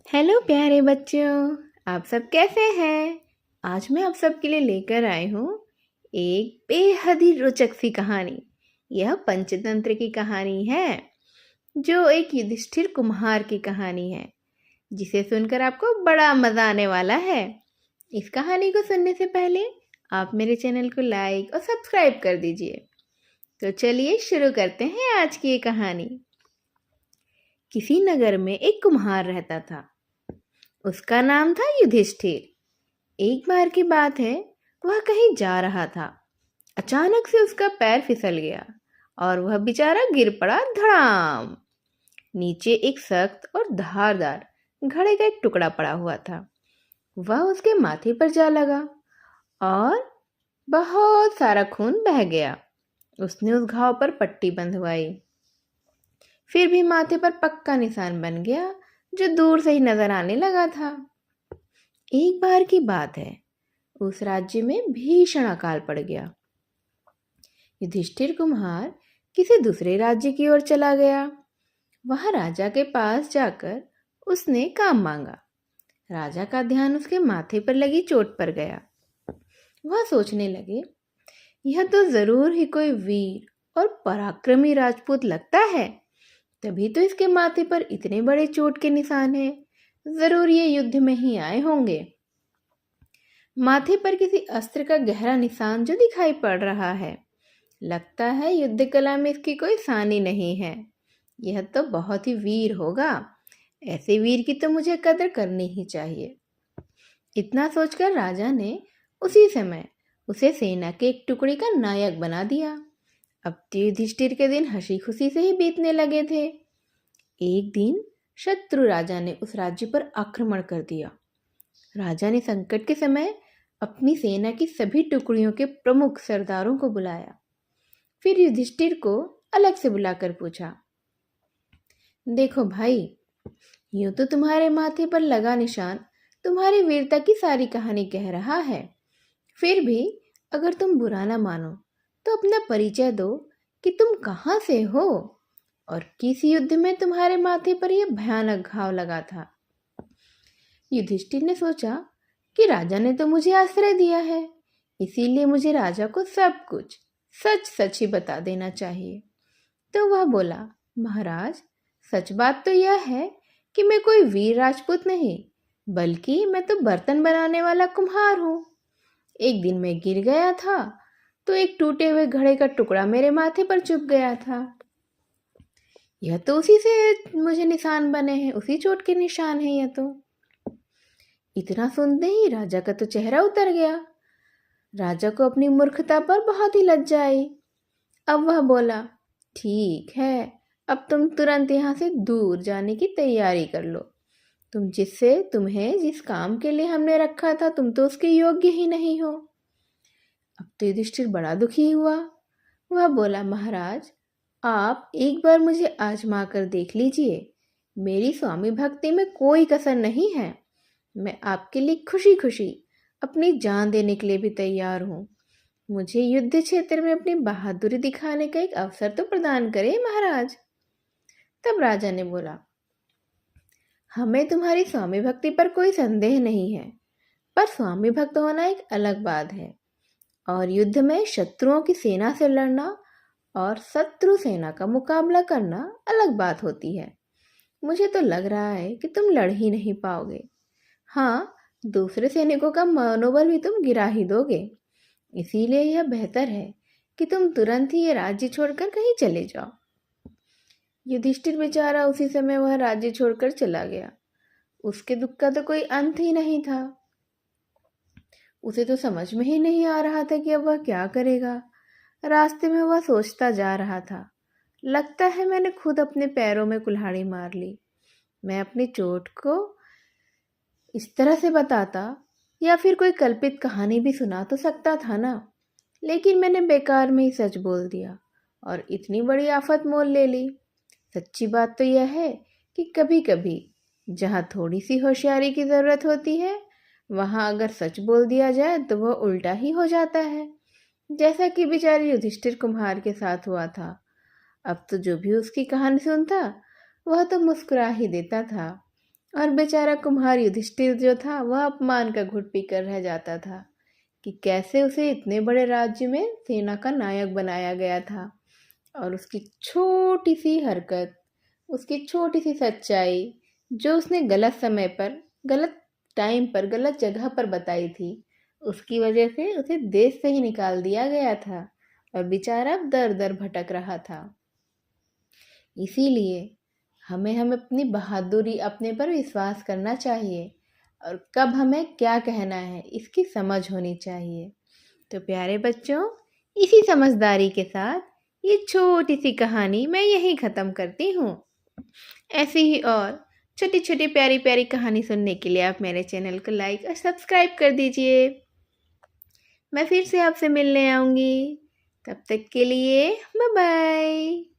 Hello प्यारे बच्चों, आप सब कैसे हैं? आज मैं आप सब के लिए लेकर आई हूँ एक बेहद ही रोचक सी कहानी। यह पंचतंत्र की कहानी है, जो एक युधिष्ठिर कुम्हार की कहानी है, जिसे सुनकर आपको बड़ा मज़ा आने वाला है। इस कहानी को सुनने से पहले आप मेरे चैनल को लाइक और सब्सक्राइब कर दीजिए। तो चलिए शुरू करते हैं आज की ये कहानी। किसी नगर में एक कुम्हार रहता था। उसका नाम था युधिष्ठिर। एक बार की बात है, वह कहीं जा रहा था। अचानक से उसका पैर फिसल गया और वह बेचारा गिर पड़ा धड़ाम। नीचे एक सख्त और धारदार घड़े का एक टुकड़ा पड़ा हुआ था। वह उसके माथे पर जा लगा और बहुत सारा खून बह गया। उसने उस घाव पर पट्टी बंधवाई। फिर भी माथे पर पक्का निशान बन गया, जो दूर से ही नजर आने लगा था। एक बार की बात है, उस राज्य में भीषण अकाल पड़ गया। युधिष्ठिर कुम्हार किसी दूसरे राज्य की ओर चला गया। वहां राजा के पास जाकर उसने काम मांगा। राजा का ध्यान उसके माथे पर लगी चोट पर गया। वह सोचने लगे, यह तो जरूर ही कोई वीर और पराक्रमी राजपूत लगता है, तभी तो इसके माथे पर इतने बड़े चोट के निशान हैं। जरूर ये युद्ध में ही आए होंगे। माथे पर किसी अस्त्र का गहरा निशान जो दिखाई पड़ रहा है। लगता है युद्ध कला में इसकी कोई सानी नहीं है। यह तो बहुत ही वीर होगा। ऐसे वीर की तो मुझे कदर करनी ही चाहिए। इतना सोचकर राजा ने उसी समय उसे सेना के एक टुकड़ी का नायक बना दिया। अब तो युधिष्ठिर के दिन हंसी खुशी से ही बीतने लगे थे। एक दिन शत्रु राजा ने उस राज्य पर आक्रमण कर दिया। राजा ने संकट के समय अपनी सेना की सभी टुकड़ियों के प्रमुख सरदारों को बुलाया। फिर युधिष्ठिर को अलग से बुलाकर पूछा, देखो भाई, यूं तो तुम्हारे माथे पर लगा निशान तुम्हारी वीरता की सारी कहानी कह रहा है। फिर भी अगर तुम बुरा ना मानो तो अपना परिचय दो कि तुम कहाँ से हो और किस युद्ध में तुम्हारे माथे पर यह भयानक घाव लगा था। युधिष्ठिर ने सोचा कि राजा ने तो मुझे आश्रय दिया है, इसीलिए मुझे राजा को सब कुछ सच सच ही बता देना चाहिए। तो वह बोला, महाराज, सच बात तो यह है कि मैं कोई वीर राजपूत नहीं, बल्कि मैं तो बर्तन बनाने वाला कुम्हार हूँ। एक दिन मैं गिर गया था तो एक टूटे हुए घड़े का टुकड़ा मेरे माथे पर चुभ गया था। यह तो उसी से मुझे निशान बने हैं, उसी चोट के निशान हैं यह तो। इतना सुनते ही राजा का तो चेहरा उतर गया। राजा को अपनी मूर्खता पर बहुत ही लज्जा आई। अब वह बोला, ठीक है, अब तुम तुरंत यहाँ से दूर जाने की तैयारी कर लो। तुम्हें जिस काम के लिए हमने रखा था, तुम तो उसके योग्य ही नहीं हो। अब तो युधिष्ठिर बड़ा दुखी हुआ। वह बोला, महाराज, आप एक बार मुझे आजमा कर देख लीजिए। मेरी स्वामी भक्ति में कोई कसर नहीं है। मैं आपके लिए खुशी खुशी अपनी जान देने के लिए भी तैयार हूँ। मुझे युद्ध क्षेत्र में अपनी बहादुरी दिखाने का एक अवसर तो प्रदान करें महाराज। तब राजा ने बोला, हमें तुम्हारी स्वामी भक्ति पर कोई संदेह नहीं है, पर स्वामी भक्त होना एक अलग बात है और युद्ध में शत्रुओं की सेना से लड़ना और शत्रु सेना का मुकाबला करना अलग बात होती है। मुझे तो लग रहा है कि तुम लड़ ही नहीं पाओगे। हाँ, दूसरे सैनिकों का मनोबल भी तुम गिरा ही दोगे। इसीलिए यह बेहतर है कि तुम तुरंत ही ये राज्य छोड़कर कहीं चले जाओ। युधिष्ठिर बेचारा उसी समय वह राज्य छोड़कर चला गया। उसके दुख का तो कोई अंत ही नहीं था। उसे तो समझ में ही नहीं आ रहा था कि अब वह क्या करेगा। रास्ते में वह सोचता जा रहा था, लगता है मैंने खुद अपने पैरों में कुल्हाड़ी मार ली। मैं अपनी चोट को इस तरह से बताता या फिर कोई कल्पित कहानी भी सुना तो सकता था ना, लेकिन मैंने बेकार में ही सच बोल दिया और इतनी बड़ी आफत मोल ले ली। सच्ची बात तो यह है कि कभी कभी जहाँ थोड़ी सी होशियारी की ज़रूरत होती है, वहाँ अगर सच बोल दिया जाए तो वह उल्टा ही हो जाता है, जैसा कि बेचारे युधिष्ठिर कुम्हार के साथ हुआ था। अब तो जो भी उसकी कहानी सुनता वह तो मुस्कुरा ही देता था और बेचारा कुम्हार युधिष्ठिर जो था वह अपमान का घुट पीकर रह जाता था कि कैसे उसे इतने बड़े राज्य में सेना का नायक बनाया गया था, और उसकी छोटी सी हरकत, उसकी छोटी सी सच्चाई जो उसने गलत समय पर, गलत टाइम पर, गलत जगह पर बताई थी, उसकी वजह से उसे देश से ही निकाल दिया गया था और बेचारा दर दर भटक रहा था। इसीलिए हमें अपनी बहादुरी, अपने पर विश्वास करना चाहिए और कब हमें क्या कहना है इसकी समझ होनी चाहिए। तो प्यारे बच्चों, इसी समझदारी के साथ ये छोटी सी कहानी मैं यहीं ख़त्म करती हूँ। ऐसी ही और छोटी छोटी प्यारी प्यारी कहानी सुनने के लिए आप मेरे चैनल को लाइक और सब्सक्राइब कर दीजिए। मैं फिर से आपसे मिलने आऊँगी। तब तक के लिए बाय बाय।